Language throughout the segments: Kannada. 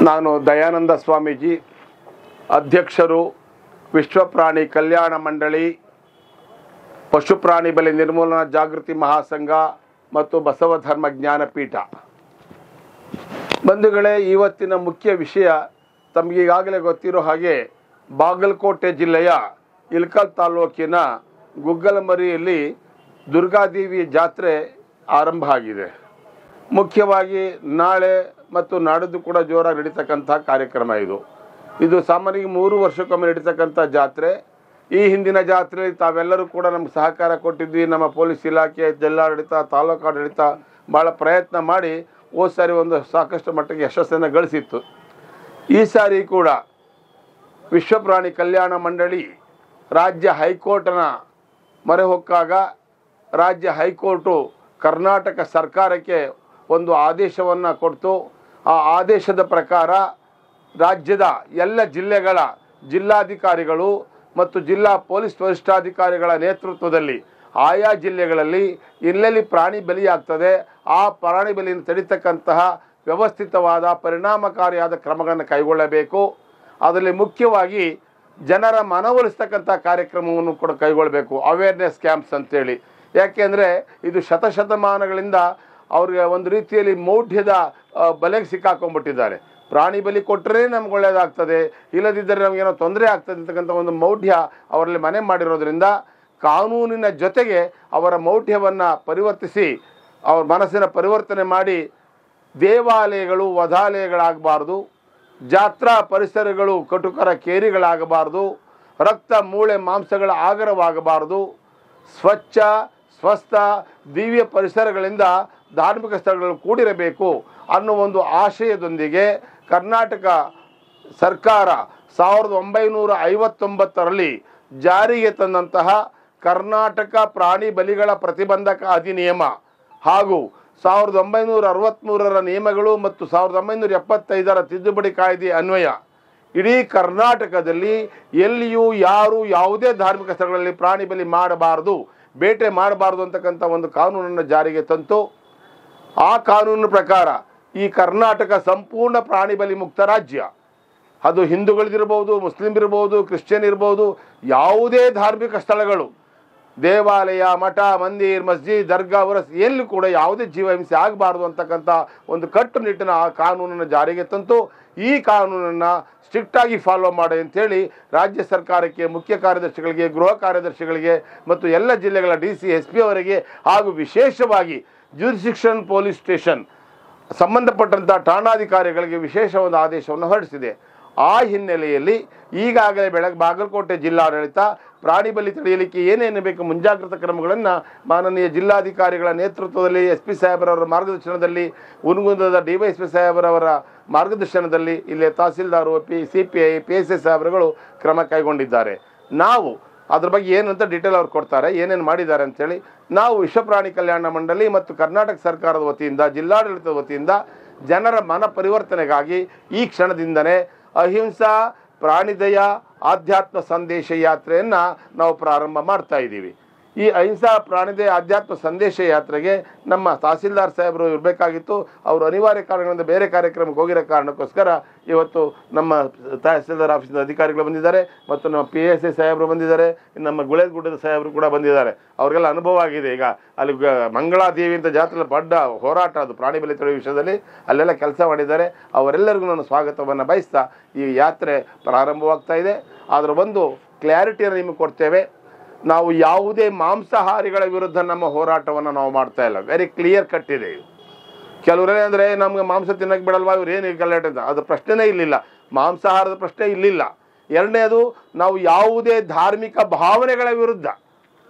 ನಾನು ದಯಾನಂದ ಸ್ವಾಮೀಜಿ, ಅಧ್ಯಕ್ಷರು, ವಿಶ್ವ ಪ್ರಾಣಿ ಕಲ್ಯಾಣ ಮಂಡಳಿ, ಪಶು ಪ್ರಾಣಿ ಬಲಿ ನಿರ್ಮೂಲನಾ ಜಾಗೃತಿ ಮಹಾಸಂಘ ಮತ್ತು ಬಸವ ಧರ್ಮ ಜ್ಞಾನಪೀಠ. ಬಂಧುಗಳೇ, ಇವತ್ತಿನ ಮುಖ್ಯ ವಿಷಯ ತಮಗೀಗಾಗಲೇ ಗೊತ್ತಿರೋ ಹಾಗೆ ಬಾಗಲಕೋಟೆ ಜಿಲ್ಲೆಯ ಇಳಕಲ್ ತಾಲೂಕಿನ ಗುಗ್ಗಲಮರಿಯಲ್ಲಿ ದುರ್ಗಾದೇವಿ ಜಾತ್ರೆ ಆರಂಭ ಆಗಿದೆ. ಮುಖ್ಯವಾಗಿ ನಾಳೆ ಮತ್ತು ನಾಡಿದ್ದು ಕೂಡ ಜೋರಾಗಿ ನಡೀತಕ್ಕಂಥ ಕಾರ್ಯಕ್ರಮ ಇದು ಸಾಮಾನ್ಯವಾಗಿ 3 ವರ್ಷಕ್ಕೊಮ್ಮೆ ನಡೀತಕ್ಕಂಥ ಜಾತ್ರೆ. ಈ ಹಿಂದಿನ ಜಾತ್ರೆಯಲ್ಲಿ ತಾವೆಲ್ಲರೂ ಕೂಡ ನಮ್ಗೆ ಸಹಕಾರ ಕೊಟ್ಟಿದ್ವಿ. ನಮ್ಮ ಪೊಲೀಸ್ ಇಲಾಖೆ, ಜಿಲ್ಲಾಡಳಿತ, ತಾಲೂಕು ಆಡಳಿತ ಭಾಳ ಪ್ರಯತ್ನ ಮಾಡಿ ಹೋದ ಸಾರಿ ಒಂದು ಸಾಕಷ್ಟು ಮಟ್ಟಿಗೆ ಯಶಸ್ಸನ್ನು ಗಳಿಸಿತ್ತು. ಈ ಸಾರಿ ಕೂಡ ವಿಶ್ವ ಪ್ರಾಣಿ ಕಲ್ಯಾಣ ಮಂಡಳಿ ರಾಜ್ಯ ಹೈಕೋರ್ಟ್ನ ಮೊರೆ ಹೊಕ್ಕಾಗ ರಾಜ್ಯ ಹೈಕೋರ್ಟು ಕರ್ನಾಟಕ ಸರ್ಕಾರಕ್ಕೆ ಒಂದು ಆದೇಶವನ್ನು ಕೊಡ್ತು. ಆ ಆದೇಶದ ಪ್ರಕಾರ ರಾಜ್ಯದ ಎಲ್ಲ ಜಿಲ್ಲೆಗಳ ಜಿಲ್ಲಾಧಿಕಾರಿಗಳು ಮತ್ತು ಜಿಲ್ಲಾ ಪೊಲೀಸ್ ವರಿಷ್ಠಾಧಿಕಾರಿಗಳ ನೇತೃತ್ವದಲ್ಲಿ ಆಯಾ ಜಿಲ್ಲೆಗಳಲ್ಲಿ ಎಲ್ಲೆಲ್ಲಿ ಪ್ರಾಣಿ ಬಲಿಯಾಗ್ತದೆ ಆ ಪ್ರಾಣಿ ಬಲಿಯನ್ನು ತಡಿತಕ್ಕಂತಹ ವ್ಯವಸ್ಥಿತವಾದ ಪರಿಣಾಮಕಾರಿಯಾದ ಕ್ರಮಗಳನ್ನು ಕೈಗೊಳ್ಳಬೇಕು. ಅದರಲ್ಲಿ ಮುಖ್ಯವಾಗಿ ಜನರ ಮನವೊಲಿಸ್ತಕ್ಕಂಥ ಕಾರ್ಯಕ್ರಮವನ್ನು ಕೂಡ ಕೈಗೊಳ್ಳಬೇಕು, ಅವೇರ್ನೆಸ್ ಕ್ಯಾಂಪ್ಸ್ ಅಂತೇಳಿ. ಯಾಕೆಂದರೆ ಇದು ಶತಶತಮಾನಗಳಿಂದ ಅವ್ರಿಗೆ ಒಂದು ರೀತಿಯಲ್ಲಿ ಮೌಢ್ಯದ ಬಲೆಗೆ ಸಿಕ್ಕಾಕೊಂಡ್ಬಿಟ್ಟಿದ್ದಾರೆ. ಪ್ರಾಣಿ ಬಲಿ ಕೊಟ್ಟರೆ ನಮ್ಗೆ ಒಳ್ಳೆಯದಾಗ್ತದೆ, ಇಲ್ಲದಿದ್ದರೆ ನಮಗೇನೋ ತೊಂದರೆ ಆಗ್ತದೆ ಅಂತಕ್ಕಂಥ ಒಂದು ಮೌಢ್ಯ ಅವರಲ್ಲಿ ಮನೆ ಮಾಡಿರೋದ್ರಿಂದ ಕಾನೂನಿನ ಜೊತೆಗೆ ಅವರ ಮೌಢ್ಯವನ್ನು ಪರಿವರ್ತಿಸಿ ಅವ್ರ ಮನಸ್ಸಿನ ಪರಿವರ್ತನೆ ಮಾಡಿ ದೇವಾಲಯಗಳು ವಧಾಲಯಗಳಾಗಬಾರ್ದು, ಜಾತ್ರಾ ಪರಿಸರಗಳು ಕಟುಕರ ಕೇರಿಗಳಾಗಬಾರ್ದು, ರಕ್ತ ಮೂಳೆ ಮಾಂಸಗಳ ಆಗರವಾಗಬಾರ್ದು, ಸ್ವಚ್ಛ ಸ್ವಸ್ಥ ದಿವ್ಯ ಪರಿಸರಗಳಿಂದ ಧಾರ್ಮಿಕ ಸ್ಥಳಗಳು ಕೂಡಿರಬೇಕು ಅನ್ನೋ ಒಂದು ಆಶಯದೊಂದಿಗೆ ಕರ್ನಾಟಕ ಸರ್ಕಾರ 1959ರಲ್ಲಿ ಜಾರಿಗೆ ತಂದಂತಹ ಕರ್ನಾಟಕ ಪ್ರಾಣಿ ಬಲಿಗಳ ಪ್ರತಿಬಂಧಕ ಅಧಿನಿಯಮ ಹಾಗೂ 1963ರ ನಿಯಮಗಳು ಮತ್ತು 1975ರ ತಿದ್ದುಪಡಿ ಕಾಯ್ದೆ ಅನ್ವಯ ಇಡೀ ಕರ್ನಾಟಕದಲ್ಲಿ ಎಲ್ಲಿಯೂ ಯಾರು ಯಾವುದೇ ಧಾರ್ಮಿಕ ಸ್ಥಳಗಳಲ್ಲಿ ಪ್ರಾಣಿ ಬಲಿ ಮಾಡಬಾರದು, ಬೇಟೆ ಮಾಡಬಾರ್ದು ಅಂತಕ್ಕಂಥ ಒಂದು ಕಾನೂನನ್ನು ಜಾರಿಗೆ ತಂತು. ಆ ಕಾನೂನಿನ ಪ್ರಕಾರ ಈ ಕರ್ನಾಟಕ ಸಂಪೂರ್ಣ ಪ್ರಾಣಿ ಬಲಿ ಮುಕ್ತ ರಾಜ್ಯ. ಅದು ಹಿಂದೂಗಳಿರ್ಬೋದು, ಮುಸ್ಲಿಂ ಇರ್ಬೋದು, ಕ್ರಿಶ್ಚಿಯನ್ ಇರ್ಬೋದು, ಯಾವುದೇ ಧಾರ್ಮಿಕ ಸ್ಥಳಗಳು, ದೇವಾಲಯ, ಮಠ, ಮಂದಿರ್, ಮಸ್ಜಿದ್, ದರ್ಗಾ, ಉರಸ್ ಎಲ್ಲಿ ಕೂಡ ಯಾವುದೇ ಜೀವಹಿಂಸೆ ಆಗಬಾರ್ದು ಅಂತಕ್ಕಂಥ ಒಂದು ಕಟ್ಟುನಿಟ್ಟಿನ ಆ ಕಾನೂನನ್ನು ಜಾರಿಗೆ ತಂತು. ಈ ಕಾನೂನನ್ನು ಸ್ಟ್ರಿಕ್ಟಾಗಿ ಫಾಲೋ ಮಾಡಿ ಅಂತೇಳಿ ರಾಜ್ಯ ಸರ್ಕಾರಕ್ಕೆ, ಮುಖ್ಯ ಕಾರ್ಯದರ್ಶಿಗಳಿಗೆ, ಗೃಹ ಕಾರ್ಯದರ್ಶಿಗಳಿಗೆ ಮತ್ತು ಎಲ್ಲ ಜಿಲ್ಲೆಗಳ DC, SP ಅವರಿಗೆ ಹಾಗೂ ವಿಶೇಷವಾಗಿ ಜ್ಯೂರಿಸ್ಡಿಕ್ಷನ್ ಪೊಲೀಸ್ ಸ್ಟೇಷನ್ ಸಂಬಂಧಪಟ್ಟಂಥ ಠಾಣಾಧಿಕಾರಿಗಳಿಗೆ ವಿಶೇಷ ಒಂದು ಆದೇಶವನ್ನು ಹೊರಡಿಸಿದೆ. ಆ ಹಿನ್ನೆಲೆಯಲ್ಲಿ ಈಗಾಗಲೇ ಬಾಗಲಕೋಟೆ ಜಿಲ್ಲಾಡಳಿತ ಪ್ರಾಣಿ ಬಲಿ ತಡೆಯಲಿಕ್ಕೆ ಏನೇನು ಬೇಕು ಮುಂಜಾಗ್ರತಾ ಕ್ರಮಗಳನ್ನು ಮಾನನೀಯ ಜಿಲ್ಲಾಧಿಕಾರಿಗಳ ನೇತೃತ್ವದಲ್ಲಿ, SP ಸಾಹೇಬರವರ ಮಾರ್ಗದರ್ಶನದಲ್ಲಿ, ಹುನಗುಂದದ DYSP ಸಾಹೇಬರವರ ಮಾರ್ಗದರ್ಶನದಲ್ಲಿ ಇಲ್ಲಿ ತಹಸೀಲ್ದಾರ್, CPI, PSI ಸಾಹೇಬರುಗಳು ಕ್ರಮ ಕೈಗೊಂಡಿದ್ದಾರೆ. ನಾವು ಅದ್ರ ಬಗ್ಗೆ ಏನಂತ ಡೀಟೇಲ್ ಅವ್ರು ಕೊಡ್ತಾರೆ, ಏನೇನು ಮಾಡಿದ್ದಾರೆ ಅಂಥೇಳಿ. ನಾವು ವಿಶ್ವ ಪ್ರಾಣಿ ಕಲ್ಯಾಣ ಮಂಡಳಿ ಮತ್ತು ಕರ್ನಾಟಕ ಸರ್ಕಾರದ ವತಿಯಿಂದ, ಜಿಲ್ಲಾಡಳಿತದ ವತಿಯಿಂದ ಜನರ ಮನ ಪರಿವರ್ತನೆಗಾಗಿ ಈ ಕ್ಷಣದಿಂದನೇ ಅಹಿಂಸಾ ಪ್ರಾಣಿದಯ ಆಧ್ಯಾತ್ಮ ಸಂದೇಶ ಯಾತ್ರೆಯನ್ನು ನಾವು ಪ್ರಾರಂಭ ಮಾಡ್ತಾ ಇದ್ದೀವಿ. ಈ ಅಹಿಂಸಾ ಪ್ರಾಣಿದಯ ಆಧ್ಯಾತ್ಮ ಸಂದೇಶ ಯಾತ್ರೆಗೆ ನಮ್ಮ ತಹಸೀಲ್ದಾರ್ ಸಾಹೇಬರು ಇರಬೇಕಾಗಿತ್ತು. ಅವರು ಅನಿವಾರ್ಯ ಕಾರಣಗಳಿಂದ ಬೇರೆ ಕಾರ್ಯಕ್ರಮಕ್ಕೆ ಹೋಗಿರೋ ಕಾರಣಕ್ಕೋಸ್ಕರ ಇವತ್ತು ನಮ್ಮ ತಹಸೀಲ್ದಾರ್ ಆಫೀಸಿನ ಅಧಿಕಾರಿಗಳು ಬಂದಿದ್ದಾರೆ ಮತ್ತು ನಮ್ಮ PSI ಸಾಹೇಬರು ಬಂದಿದ್ದಾರೆ, ನಮ್ಮ ಗುಳೇದಗುಡ್ಡದ ಸಾಹೇಬರು ಕೂಡ ಬಂದಿದ್ದಾರೆ. ಅವರಿಗೆಲ್ಲ ಅನುಭವ ಆಗಿದೆ. ಈಗ ಅಲ್ಲಿ ಮಂಗಳಾದೇವಿ ಅಂತ ಜಾತ್ರೆ ದೊಡ್ಡ ಹೋರಾಟ, ಅದು ಪ್ರಾಣಿ ಬಲಿ ತಡೆಯುವ ವಿಷಯದಲ್ಲಿ ಅಲ್ಲೆಲ್ಲ ಕೆಲಸ ಮಾಡಿದ್ದಾರೆ. ಅವರೆಲ್ಲರಿಗೂ ನಾನು ಸ್ವಾಗತವನ್ನು ಬಯಸ್ತಾ ಈ ಯಾತ್ರೆ ಪ್ರಾರಂಭವಾಗ್ತಾ ಇದೆ. ಅದರ ಒಂದು ಕ್ಲಾರಿಟಿಯನ್ನು ನಿಮಗೆ ಕೊಡ್ತೇವೆ. ನಾವು ಯಾವುದೇ ಮಾಂಸಾಹಾರಿಗಳ ವಿರುದ್ಧ ನಮ್ಮ ಹೋರಾಟವನ್ನು ನಾವು ಮಾಡ್ತಾ ಇಲ್ಲ. ವೆರಿ ಕ್ಲಿಯರ್ ಕಟ್ ಇದೆ. ಕೆಲವರೇ ಅಂದರೆ ನಮ್ಗೆ ಮಾಂಸ ತಿನ್ನಕ್ಕೆ ಬಿಡಲ್ವಾ, ಇವ್ರು ಏನು ಗಲಾಟೆ ಅಂತ, ಅದು ಪ್ರಶ್ನೆನೇ ಇರಲಿಲ್ಲ. ಮಾಂಸಾಹಾರದ ಪ್ರಶ್ನೆ ಇರಲಿಲ್ಲ. ಎರಡನೇದು, ನಾವು ಯಾವುದೇ ಧಾರ್ಮಿಕ ಭಾವನೆಗಳ ವಿರುದ್ಧ,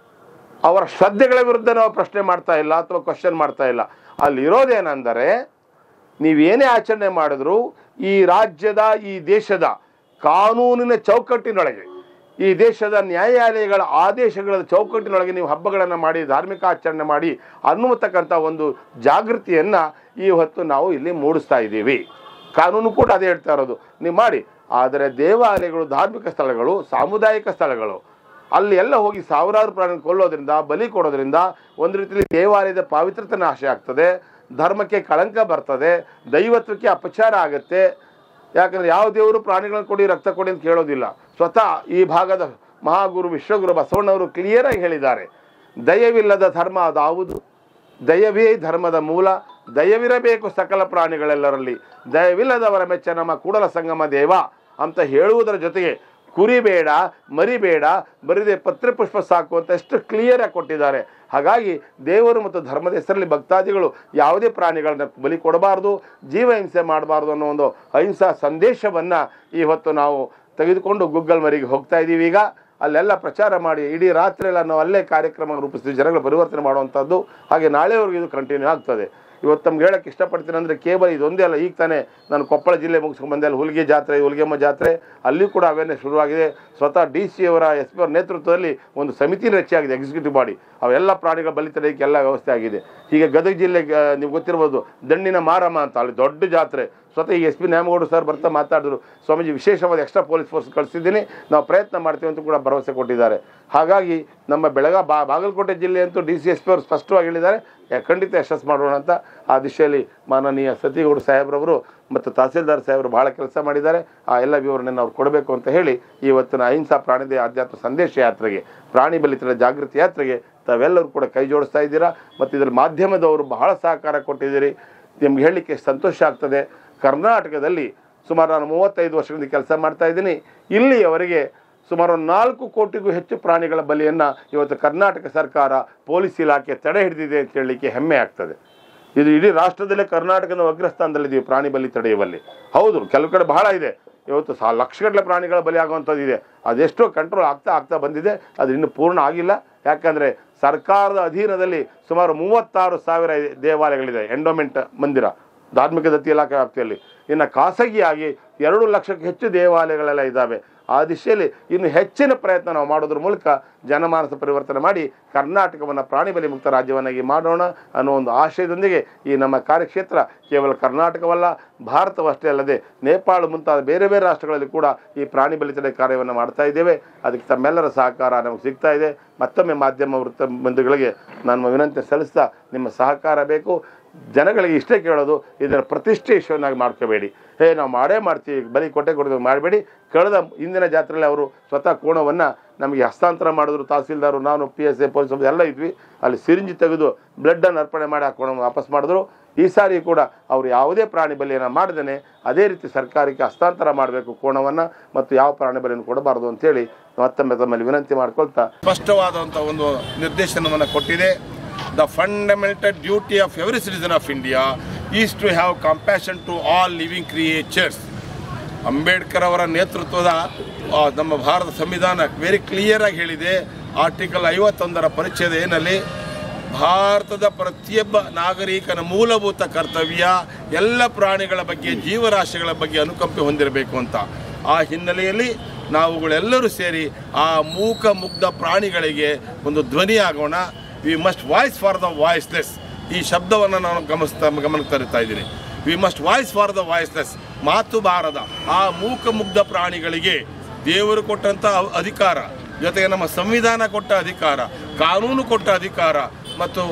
ಅವರ ಶ್ರದ್ಧೆಗಳ ವಿರುದ್ಧ ನಾವು ಪ್ರಶ್ನೆ ಮಾಡ್ತಾ ಇಲ್ಲ ಅಥವಾ ಕ್ವಶನ್ ಮಾಡ್ತಾ ಇಲ್ಲ. ಅಲ್ಲಿರೋದೇನೆಂದರೆ, ನೀವೇನೇ ಆಚರಣೆ ಮಾಡಿದ್ರು ಈ ರಾಜ್ಯದ, ಈ ದೇಶದ ಕಾನೂನಿನ ಚೌಕಟ್ಟಿನೊಳಗೆ, ಈ ದೇಶದ ನ್ಯಾಯಾಲಯಗಳ ಆದೇಶಗಳ ಚೌಕಟ್ಟಿನೊಳಗೆ ನೀವು ಹಬ್ಬಗಳನ್ನು ಮಾಡಿ, ಧಾರ್ಮಿಕ ಆಚರಣೆ ಮಾಡಿ ಅನ್ನುವತಕ್ಕಂಥ ಒಂದು ಜಾಗೃತಿಯನ್ನು ಈ ಹೊತ್ತು ನಾವು ಇಲ್ಲಿ ಮೂಡಿಸ್ತಾ ಇದ್ದೀವಿ. ಕಾನೂನು ಕೂಡ ಅದೇ ಹೇಳ್ತಾ ಇರೋದು, ನೀವು ಮಾಡಿ. ಆದರೆ ದೇವಾಲಯಗಳು, ಧಾರ್ಮಿಕ ಸ್ಥಳಗಳು, ಸಾಮುದಾಯಿಕ ಸ್ಥಳಗಳು, ಅಲ್ಲಿ ಎಲ್ಲ ಹೋಗಿ ಸಾವಿರಾರು ಪ್ರಾಣಿ ಕೊಲ್ಲೋದ್ರಿಂದ, ಬಲಿ ಕೊಡೋದ್ರಿಂದ ಒಂದು ರೀತಿಯಲ್ಲಿ ದೇವಾಲಯದ ಪಾವಿತ್ರತೆ ನಾಶ ಆಗ್ತದೆ, ಧರ್ಮಕ್ಕೆ ಕಳಂಕ ಬರ್ತದೆ, ದೈವತ್ವಕ್ಕೆ ಅಪಚಾರ ಆಗುತ್ತೆ. ಯಾಕಂದರೆ ಯಾವ ದೇವರು ಪ್ರಾಣಿಗಳನ್ನು ಕೊಡಿ ರಕ್ತ ಕೊಡಿ ಅಂತ ಕೇಳೋದಿಲ್ಲ. ಸ್ವತಃ ಈ ಭಾಗದ ಮಹಾಗುರು ವಿಶ್ವಗುರು ಬಸವಣ್ಣವರು ಕ್ಲಿಯರಾಗಿ ಹೇಳಿದ್ದಾರೆ, ದಯವಿಲ್ಲದ ಧರ್ಮ ಅದಾವುದು, ದಯವೇ ಧರ್ಮದ ಮೂಲ, ದಯವಿರಬೇಕು ಸಕಲ ಪ್ರಾಣಿಗಳೆಲ್ಲರಲ್ಲಿ, ದಯವಿಲ್ಲದವರ ಮೆಚ್ಚ ನಮ್ಮ ಕೂಡಲ ಸಂಗಮ ದೇವ ಅಂತ ಹೇಳುವುದರ ಜೊತೆಗೆ ಕುರಿ ಬೇಡ, ಮರಿ ಬೇಡ, ಬರಿದೆ ಪತ್ರೆ ಪುಷ್ಪ ಸಾಕು ಅಂತ ಎಷ್ಟು ಕ್ಲಿಯರಾಗಿ ಕೊಟ್ಟಿದ್ದಾರೆ. ಹಾಗಾಗಿ ದೇವರು ಮತ್ತು ಧರ್ಮದ ಹೆಸರಲ್ಲಿ ಭಕ್ತಾದಿಗಳು ಯಾವುದೇ ಪ್ರಾಣಿಗಳನ್ನ ಬಲಿ ಕೊಡಬಾರ್ದು, ಜೀವಹಿಂಸೆ ಮಾಡಬಾರ್ದು ಅನ್ನೋ ಒಂದು ಅಹಿಂಸಾ ಸಂದೇಶವನ್ನು ಇವತ್ತು ನಾವು ತೆಗೆದುಕೊಂಡು ಗುಗ್ಗಲ್ ಮರಿಗೆ ಹೋಗ್ತಾ ಇದ್ದೀವಿ. ಈಗ ಅಲ್ಲೆಲ್ಲ ಪ್ರಚಾರ ಮಾಡಿ ಇಡೀ ರಾತ್ರಿ ಎಲ್ಲ ನಾವು ಅಲ್ಲೇ ಕಾರ್ಯಕ್ರಮ ರೂಪಿಸ್ತೀವಿ, ಜನಗಳ ಪರಿವರ್ತನೆ ಮಾಡುವಂಥದ್ದು. ಹಾಗೆ ನಾಳೆವರೆಗೂ ಇದು ಕಂಟಿನ್ಯೂ ಆಗ್ತದೆ. ಇವತ್ತು ನಮ್ಗೆ ಹೇಳೋಕ್ಕೆ ಇಷ್ಟಪಡ್ತೀನಿ ಅಂದರೆ ಕೇವಲ ಇದೊಂದೇ ಅಲ್ಲ, ಈಗ ತಾನೇ ನಾನು ಕೊಪ್ಪಳ ಜಿಲ್ಲೆ ಮುಗಿಸ್ಕೊಂಡು ಬಂದೆ, ಅಲ್ಲಿ ಹುಲಿಗೆ ಜಾತ್ರೆ, ಹುಲಿಗೆಮ್ಮ ಜಾತ್ರೆ, ಅಲ್ಲಿ ಕೂಡ ಅವೇರ್ನೆಸ್ ಶುರುವಾಗಿದೆ. ಸ್ವತಃ DC ಅವರ SP ಅವರ ನೇತೃತ್ವದಲ್ಲಿ ಒಂದು ಸಮಿತಿ ರಚನೆಯಾಗಿದೆ, ಎಕ್ಸಿಕ್ಯೂಟಿವ್ ಬಾಡಿ, ಅವೆಲ್ಲ ಪ್ರಾಣಿಗಳ ಬಲಿ ತಡೆಯೋಕ್ಕೆ ಎಲ್ಲ ವ್ಯವಸ್ಥೆ ಆಗಿದೆ. ಹೀಗೆ ಗದಗ ಜಿಲ್ಲೆಗೆ ನೀವು ಗೊತ್ತಿರ್ಬೋದು, ದಂಡಿನ ಮಾರಮ್ಮ ಅಂತ, ಅಲ್ಲಿ ದೊಡ್ಡ ಜಾತ್ರೆ. ಸ್ವತಃ ಈ SP ನ್ಯಾಮಗೌಡ ಸರ್ ಬರ್ತಾ ಮಾತಾಡಿದ್ರು, ಸ್ವಾಮೀಜಿ ವಿಶೇಷವಾದ ಎಕ್ಸ್ಟ್ರಾ ಪೊಲೀಸ್ ಫೋರ್ಸ್ ಕಳಿಸಿದ್ದೀನಿ, ನಾವು ಪ್ರಯತ್ನ ಮಾಡ್ತೀವಿ ಅಂತ ಕೂಡ ಭರವಸೆ ಕೊಟ್ಟಿದ್ದಾರೆ. ಹಾಗಾಗಿ ನಮ್ಮ ಬಾಗಲಕೋಟೆ ಜಿಲ್ಲೆ ಅಂತೂ DC SP ಅವರು ಸ್ಪಷ್ಟವಾಗಿ ಹೇಳಿದ್ದಾರೆ, ಖಂಡಿತ ಯಶಸ್ಸು ಮಾಡೋಣ ಅಂತ. ಆ ದಿಶೆಯಲ್ಲಿ ಮಾನನೀಯ ಸತಿಗೌಡ ಸಾಹೇಬ್ರವರು ಮತ್ತು ತಹಸೀಲ್ದಾರ್ ಸಾಹೇಬರು ಭಾಳ ಕೆಲಸ ಮಾಡಿದ್ದಾರೆ. ಆ ಎಲ್ಲ ವಿವರಣೆಯನ್ನು ಅವ್ರು ಕೊಡಬೇಕು ಅಂತ ಹೇಳಿ ಇವತ್ತಿನ ಅಹಿಂಸಾ ಪ್ರಾಣಿದಯ ಆಧ್ಯಾತ್ಮ ಸಂದೇಶ ಯಾತ್ರೆಗೆ, ಪ್ರಾಣಿ ಬಲಿತನ ಜಾಗೃತಿ ಯಾತ್ರೆಗೆ ತಾವೆಲ್ಲರೂ ಕೂಡ ಕೈ ಜೋಡಿಸ್ತಾ ಇದ್ದೀರಾ. ಮತ್ತು ಇದರಲ್ಲಿ ಮಾಧ್ಯಮದವರು ಬಹಳ ಸಹಕಾರ ಕೊಟ್ಟಿದ್ದೀರಿ. ನಿಮ್ಗೆ ಹೇಳಲಿಕ್ಕೆ ಸಂತೋಷ ಆಗ್ತದೆ. ಕರ್ನಾಟಕದಲ್ಲಿ ಸುಮಾರು ನಾನು 35 ವರ್ಷದಿಂದ ಕೆಲಸ ಮಾಡ್ತಾ ಇದ್ದೀನಿ. ಇಲ್ಲಿಯವರೆಗೆ ಸುಮಾರು 4 ಕೋಟಿಗೂ ಹೆಚ್ಚು ಪ್ರಾಣಿಗಳ ಬಲಿಯನ್ನು ಇವತ್ತು ಕರ್ನಾಟಕ ಸರ್ಕಾರ, ಪೊಲೀಸ್ ಇಲಾಖೆ ತಡೆ ಹಿಡಿದಿದೆ ಅಂತ ಹೇಳಲಿಕ್ಕೆ ಹೆಮ್ಮೆ ಆಗ್ತದೆ. ಇದು ಇಡೀ ರಾಷ್ಟ್ರದಲ್ಲೇ ಕರ್ನಾಟಕದ ಅಗ್ರಸ್ಥಾನದಲ್ಲಿದ್ದೀವಿ ಪ್ರಾಣಿ ಬಲಿ ತಡೆಯುವಲ್ಲಿ. ಹೌದು, ಕೆಲವು ಕಡೆ ಬಹಳ ಇದೆ, ಇವತ್ತು ಲಕ್ಷಗಟ್ಟಲೆ ಪ್ರಾಣಿಗಳ ಬಲಿ ಆಗುವಂಥದ್ದು ಇದೆ. ಅದೆಷ್ಟೋ ಕಂಟ್ರೋಲ್ ಆಗ್ತಾ ಬಂದಿದೆ, ಅದು ಇನ್ನೂ ಪೂರ್ಣ ಆಗಿಲ್ಲ. ಯಾಕಂದರೆ ಸರ್ಕಾರದ ಅಧೀನದಲ್ಲಿ ಸುಮಾರು 36,000 ದೇವಾಲಯಗಳಿದೆ, ಎಂಡೋಮೆಂಟ್ ಮಂದಿರ, ಧಾರ್ಮಿಕ ದತ್ತಿ ಇಲಾಖೆ ವ್ಯಾಪ್ತಿಯಲ್ಲಿ. ಇನ್ನು ಖಾಸಗಿಯಾಗಿ 2 ಲಕ್ಷಕ್ಕೂ ಹೆಚ್ಚು ದೇವಾಲಯಗಳೆಲ್ಲ ಇದ್ದಾವೆ. ಆ ದಿಶೆಯಲ್ಲಿ ಇನ್ನು ಹೆಚ್ಚಿನ ಪ್ರಯತ್ನ ನಾವು ಮಾಡೋದ್ರ ಮೂಲಕ ಜನಮಾನಸ ಪರಿವರ್ತನೆ ಮಾಡಿ ಕರ್ನಾಟಕವನ್ನು ಪ್ರಾಣಿ ಬಲಿ ಮುಕ್ತ ರಾಜ್ಯವನ್ನಾಗಿ ಮಾಡೋಣ ಅನ್ನೋ ಒಂದು ಆಶಯದೊಂದಿಗೆ ಈ ನಮ್ಮ ಕಾರ್ಯಕ್ಷೇತ್ರ ಕೇವಲ ಕರ್ನಾಟಕವಲ್ಲ, ಭಾರತವಷ್ಟೇ ಅಲ್ಲದೆ ನೇಪಾಳ ಮುಂತಾದ ಬೇರೆ ಬೇರೆ ರಾಷ್ಟ್ರಗಳಲ್ಲಿ ಕೂಡ ಈ ಪ್ರಾಣಿ ಬಲಿ ತಡೆ ಕಾರ್ಯವನ್ನು ಮಾಡ್ತಾ ಇದ್ದೇವೆ. ಅದಕ್ಕೆ ತಮ್ಮೆಲ್ಲರ ಸಹಕಾರ ನಮಗೆ ಸಿಗ್ತಾ ಇದೆ. ಮತ್ತೊಮ್ಮೆ ಮಾಧ್ಯಮ ವೃತ್ತ ಬಂಧುಗಳಿಗೆ ನಾನು ವಿನಂತಿ ಸಲ್ಲಿಸ್ತಾ, ನಿಮ್ಮ ಸಹಕಾರ ಬೇಕು. ಜನಗಳಿಗೆ ಇಷ್ಟೇ ಕೇಳೋದು, ಇದರ ಪ್ರತಿಷ್ಠೆ ವಿಷಯವನ್ನಾಗಿ ಮಾಡ್ಕೋಬೇಡಿ. ನಾವು ಮಾಡೇ ಮಾಡ್ತೀವಿ, ಬಲಿ ಕೊಟ್ಟೆ ಮಾಡಬೇಡಿ. ಕಳೆದ ಹಿಂದಿನ ಜಾತ್ರೆಯಲ್ಲಿ ಅವರು ಸ್ವತಃ ಕೋಣವನ್ನು ನಮಗೆ ಹಸ್ತಾಂತರ ಮಾಡಿದ್ರು, ತಹಸೀಲ್ದಾರು, ನಾನು, PSA, ಪೊಲೀಸ್ ಎಲ್ಲ ಇದ್ವಿ. ಅಲ್ಲಿ ಸಿರಿಂಜಿ ತೆಗೆದು ಬ್ಲಡ್ಡನ್ನು ಅರ್ಪಣೆ ಮಾಡಿ ಆ ಕೋಣವನ್ನು ವಾಪಸ್ ಮಾಡಿದ್ರು. ಈ ಸಾರಿ ಕೂಡ ಅವರು ಯಾವುದೇ ಪ್ರಾಣಿ ಬಲಿಯನ್ನು ಮಾಡ್ದೇ ಅದೇ ರೀತಿ ಸರ್ಕಾರಕ್ಕೆ ಹಸ್ತಾಂತರ ಮಾಡಬೇಕು ಕೋಣವನ್ನು, ಮತ್ತು ಯಾವ ಪ್ರಾಣಿ ಬಲಿಯನ್ನು ಕೊಡಬಾರ್ದು ಅಂತೇಳಿ ಮತ್ತೊಮ್ಮೆ ತಮ್ಮಲ್ಲಿ ವಿನಂತಿ ಮಾಡ್ಕೊಳ್ತಾ ಸ್ಪಷ್ಟವಾದಂಥ ಒಂದು ನಿರ್ದೇಶನವನ್ನು ಕೊಟ್ಟಿದೆ. The fundamental duty of every citizen of India is to have compassion to all living creatures. Ambedkar ಅವರ ನೇತೃತ್ವದ ನಮ್ಮ ಭಾರತ ಸಂವಿಧಾನ ವೆರಿ ಕ್ಲಿಯರ್ ಆಗಿ ಹೇಳಿದೆ. ಆರ್ಟಿಕಲ್ 51ರ ಪರಿಚ್ಛೇದ ಏನಲ್ಲಿ ಭಾರತದ ಪ್ರತಿಯೊಬ್ಬ ನಾಗರಿಕನ ಮೂಲಭೂತ ಕರ್ತವ್ಯ ಎಲ್ಲ ಪ್ರಾಣಿಗಳ ಬಗ್ಗೆ, ಜೀವರಾಶಿಗಳ ಬಗ್ಗೆ ಅನುಕಂಪೆ ಹೊಂದಿರಬೇಕು ಅಂತ. ಆ ಹಿನ್ನೆಲೆಯಲ್ಲಿ ನಾವುಗಳೆಲ್ಲರೂ ಸೇರಿ ಆ ಮೂಕ ಮುಗ್ಧ ಪ್ರಾಣಿಗಳಿಗೆ ಒಂದು ಧ್ವನಿ ಆಗೋಣ. We must voice for the voiceless. ಈ ಶಬ್ದವನ್ನು ನಾನು ಗಮನಕ್ಕೆ ತರುತ್ತಾ ಇದ್ದೀನಿ. We must voice for the voiceless. ಮಾತು ಬಾರದ ಆ ಮೂಕ ಮುಗ್ಧ ಪ್ರಾಣಿಗಳಿಗೆ ದೇವರು ಕೊಟ್ಟಂಥ ಅಧಿಕಾರ, ಜೊತೆಗೆ ನಮ್ಮ ಸಂವಿಧಾನ ಕೊಟ್ಟ ಅಧಿಕಾರ, ಕಾನೂನು ಕೊಟ್ಟ ಅಧಿಕಾರ ಮತ್ತು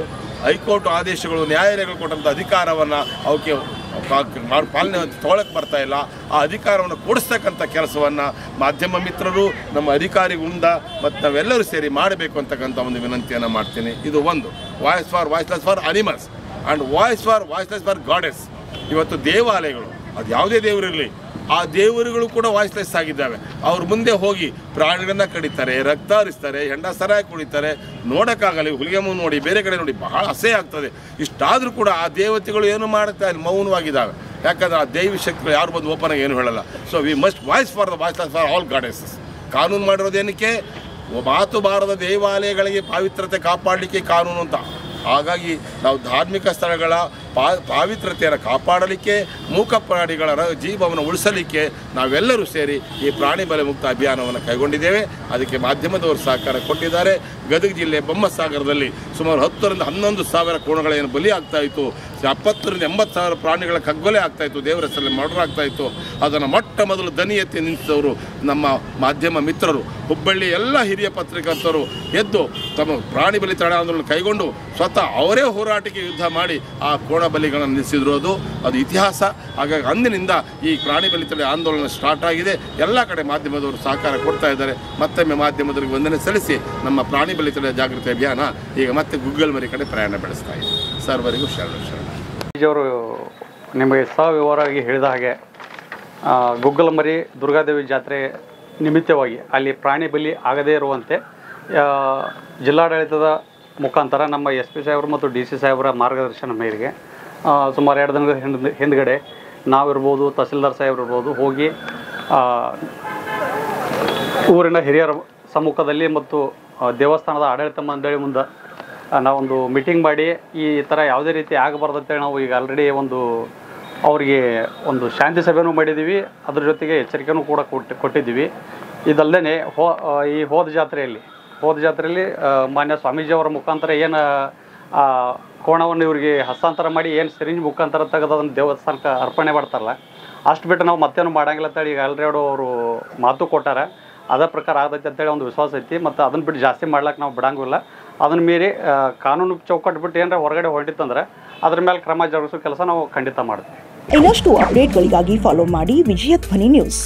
ಹೈಕೋರ್ಟ್ ಆದೇಶಗಳು, ನ್ಯಾಯಾಲಯಗಳು ಕೊಟ್ಟಂಥ ಅಧಿಕಾರವನ್ನು ಅವಕ್ಕೆ ಪಾಲನೆ ತೊಗೊಳಕ್ಕೆ ಬರ್ತಾ ಇಲ್ಲ. ಆ ಅಧಿಕಾರವನ್ನು ಕೊಡಿಸ್ತಕ್ಕಂಥ ಕೆಲಸವನ್ನು ಮಾಧ್ಯಮ ಮಿತ್ರರು, ನಮ್ಮ ಅಧಿಕಾರಿಗಳಿಂದ ಮತ್ತು ನಾವೆಲ್ಲರೂ ಸೇರಿ ಮಾಡಬೇಕು ಅಂತಕ್ಕಂಥ ಒಂದು ವಿನಂತಿಯನ್ನು ಮಾಡ್ತೀನಿ. ಇದು ಒಂದು. Voice for voiceless for animals and voice for voiceless for goddess. ಇವತ್ತು ದೇವಾಲಯಗಳು, ಅದು ಯಾವುದೇ ದೇವರಿರಲಿ, ಆ ದೇವರುಗಳು ಕೂಡ ವಾಯ್ಸ್ಲೆಸ್ ಆಗಿದ್ದಾವೆ. ಅವ್ರ ಮುಂದೆ ಹೋಗಿ ಪ್ರಾಣಿಗಳನ್ನ ಕಡಿತಾರೆ, ರಕ್ತ ಹರಿಸ್ತಾರೆ, ಹೆಂಡ ಸರಾಯಿ ಕುಡಿತಾರೆ. ನೋಡೋಕ್ಕಾಗಲ್ಲ. ಹುಲಿಗೆಮ್ಮ ನೋಡಿ, ಬೇರೆ ಕಡೆ ನೋಡಿ, ಬಹಳ ಅಸಹ್ಯ ಆಗ್ತದೆ. ಇಷ್ಟಾದರೂ ಕೂಡ ಆ ದೇವತೆಗಳು ಏನು ಮಾಡುತ್ತಾ ಇಲ್ಲಿ ಮೌನವಾಗಿದ್ದಾವೆ. ಯಾಕಂದರೆ ಆ ದೈವಿ ಶಕ್ತಿಗಳು ಯಾರು ಬಂದು ಓಪನ್ ಆಗಿ ಏನು ಹೇಳಲ್ಲ. So we must voice for the voiceless for all goddesses. ಕಾನೂನು ಮಾಡಿರೋದೇನಕ್ಕೆ? ಮಾತು ಬಾರದ ದೇವಾಲಯಗಳಿಗೆ ಪಾವಿತ್ರತೆ ಕಾಪಾಡಲಿಕ್ಕೆ ಕಾನೂನು ಅಂತ. ಹಾಗಾಗಿ ನಾವು ಧಾರ್ಮಿಕ ಸ್ಥಳಗಳ ಪಾವಿತ್ರತೆಯನ್ನು ಕಾಪಾಡಲಿಕ್ಕೆ, ಮೂಕ ಪ್ರಾಣಿಗಳ ಜೀವವನ್ನು ಉಳಿಸಲಿಕ್ಕೆ ನಾವೆಲ್ಲರೂ ಸೇರಿ ಈ ಪ್ರಾಣಿ ಬಲಿ ಮುಕ್ತ ಅಭಿಯಾನವನ್ನು ಕೈಗೊಂಡಿದ್ದೇವೆ. ಅದಕ್ಕೆ ಮಾಧ್ಯಮದವರು ಸಹಕಾರ ಕೊಟ್ಟಿದ್ದಾರೆ. ಗದಗ ಜಿಲ್ಲೆ ಬೊಮ್ಮಸಾಗರದಲ್ಲಿ ಸುಮಾರು 10ರಿಂದ 11 ಸಾವಿರ ಕೋಣಗಳೇನು ಬಲಿ ಆಗ್ತಾ ಇತ್ತು, 70ರಿಂದ 80 ಸಾವಿರ ಪ್ರಾಣಿಗಳ ಕಗ್ಗೊಲೆ ಆಗ್ತಾ ಇತ್ತು, ದೇವರ ಹೆಸರಲ್ಲಿ ಮರ್ಡರ್ ಆಗ್ತಾ ಇತ್ತು. ಅದನ್ನು ಮೊಟ್ಟ ಮೊದಲು ದನಿ ಎತ್ತಿ ನಿಂತಿದ್ದವರು ನಮ್ಮ ಮಾಧ್ಯಮ ಮಿತ್ರರು. ಹುಬ್ಬಳ್ಳಿ ಎಲ್ಲ ಹಿರಿಯ ಪತ್ರಕರ್ತರು ಎದ್ದು ತಮ್ಮ ಪ್ರಾಣಿ ಬಲಿ ತಡೆ ಆಂದೋಲನ ಕೈಗೊಂಡು ಸ್ವತಃ ಅವರೇ ಹೋರಾಟಕ್ಕೆ ಯುದ್ಧ ಮಾಡಿ ಆ ಕೋಣ ಬಲಿಗಳನ್ನು ನಿಲ್ಲಿಸಿದ್ರು. ಅದು ಇತಿಹಾಸ. ಹಾಗಾಗಿ ಅಂದಿನಿಂದ ಈ ಪ್ರಾಣಿ ಬಲಿ ತಡೆ ಆಂದೋಲನ ಸ್ಟಾರ್ಟ್ ಆಗಿದೆ. ಎಲ್ಲ ಕಡೆ ಮಾಧ್ಯಮದವರು ಸಹಕಾರ ಕೊಡ್ತಾ ಇದ್ದಾರೆ. ಮತ್ತೊಮ್ಮೆ ಮಾಧ್ಯಮದವರಿಗೆ ವಂದನೆ ಸಲ್ಲಿಸಿ ನಮ್ಮ ಪ್ರಾಣಿ ಬಲಿ ತಡೆ ಜಾಗೃತಿ ಅಭಿಯಾನ ಈಗ ಮತ್ತೆ ಗುಗ್ಗಲ್ ಮರಿ ಕಡೆ ಪ್ರಯಾಣ ಬೆಳೆಸ್ತಾ ಇದೆ. ಸರ್ವರಿಗೂ ಶರಣ. ಅವರು ನಿಮಗೆ ಸವಿವರವಾಗಿ ಹೇಳಿದ ಹಾಗೆ ಗುಗ್ಗಲ್ ಮರಿ ದುರ್ಗಾದೇವಿ ಜಾತ್ರೆ ನಿಮಿತ್ತವಾಗಿ ಅಲ್ಲಿ ಪ್ರಾಣಿ ಬಲಿ ಆಗದೇ ಇರುವಂತೆ ಜಿಲ್ಲಾಡಳಿತದ ಮುಖಾಂತರ ನಮ್ಮ SP ಸಾಹೇಬರು ಮತ್ತು DC ಸಾಹೇಬರ ಮಾರ್ಗದರ್ಶನ ಮೇರೆಗೆ ಸುಮಾರು 2 ದಿನದ ಹಿಂದ್ಗಡೆ ನಾವಿರ್ಬೋದು, ತಹಸೀಲ್ದಾರ್ ಸಾಹೇಬ್ರು ಇರ್ಬೋದು, ಹೋಗಿ ಊರಿನ ಹಿರಿಯರ ಸಮ್ಮುಖದಲ್ಲಿ ಮತ್ತು ದೇವಸ್ಥಾನದ ಆಡಳಿತ ಮಂಡಳಿ ಮುಂದೆ ನಾವೊಂದು ಮೀಟಿಂಗ್ ಮಾಡಿ ಈ ಥರ ಯಾವುದೇ ರೀತಿ ಆಗಬಾರ್ದಂತೇಳಿ ನಾವು ಈಗ ಆಲ್ರೆಡಿ ಅವರಿಗೆ ಒಂದು ಶಾಂತಿ ಸಭೆನೂ ಮಾಡಿದ್ದೀವಿ. ಅದ್ರ ಜೊತೆಗೆ ಎಚ್ಚರಿಕೆನೂ ಕೂಡ ಕೊಟ್ಟಿದ್ದೀವಿ. ಇದಲ್ಲದೆ ಹೋದ ಜಾತ್ರೆಯಲ್ಲಿ ಮಾನ್ಯ ಸ್ವಾಮೀಜಿಯವರ ಮುಖಾಂತರ ಏನು ಕೋಣವನ್ನು ಇವರಿಗೆ ಹಸ್ತಾಂತರ ಮಾಡಿ ಏನು ಸಿರಿಂಜ್ ಮುಖಾಂತರ ತೆಗೆದು ಅದನ್ನು ದೇವಸ್ಥಾನಕ್ಕೆ ಅರ್ಪಣೆ ಮಾಡ್ತಾರಲ್ಲ, ಅಷ್ಟು ಬಿಟ್ಟು ನಾವು ಮತ್ತೇನು ಮಾಡೋಂಗಿಲ್ಲ ಅಂತೇಳಿ ಈಗ ಆಲ್ರೆಡಿ ಅವರು ಮಾತು ಕೊಟ್ಟಾರ. ಅದೇ ಪ್ರಕಾರ ಆಗತೈತೆ ಅಂತೇಳಿ ಒಂದು ವಿಶ್ವಾಸ ಐತಿ. ಮತ್ತು ಅದನ್ನು ಬಿಟ್ಟು ಜಾಸ್ತಿ ಮಾಡ್ಲಿಕ್ಕೆ ನಾವು ಬಿಡಂಗಿಲ್ಲ. ಅದನ್ನು ಮೀರಿ ಕಾನೂನು ಚೌಕಟ್ಟು ಬಿಟ್ಟು ಏನಾರ ಹೊರಗಡೆ ಹೊರಟಿತ್ತಂದ್ರೆ ಅದ್ರ ಮೇಲೆ ಕ್ರಮ ಜರುಗಿಸೋ ಕೆಲಸ ನಾವು ಖಂಡಿತ ಮಾಡ್ತೀವಿ. ಇನ್ನಷ್ಟು ಅಪ್ಡೇಟ್ಗಳಿಗಾಗಿ ಫಾಲೋ ಮಾಡಿ ವಿಜಯ ಧ್ವನಿ ನ್ಯೂಸ್.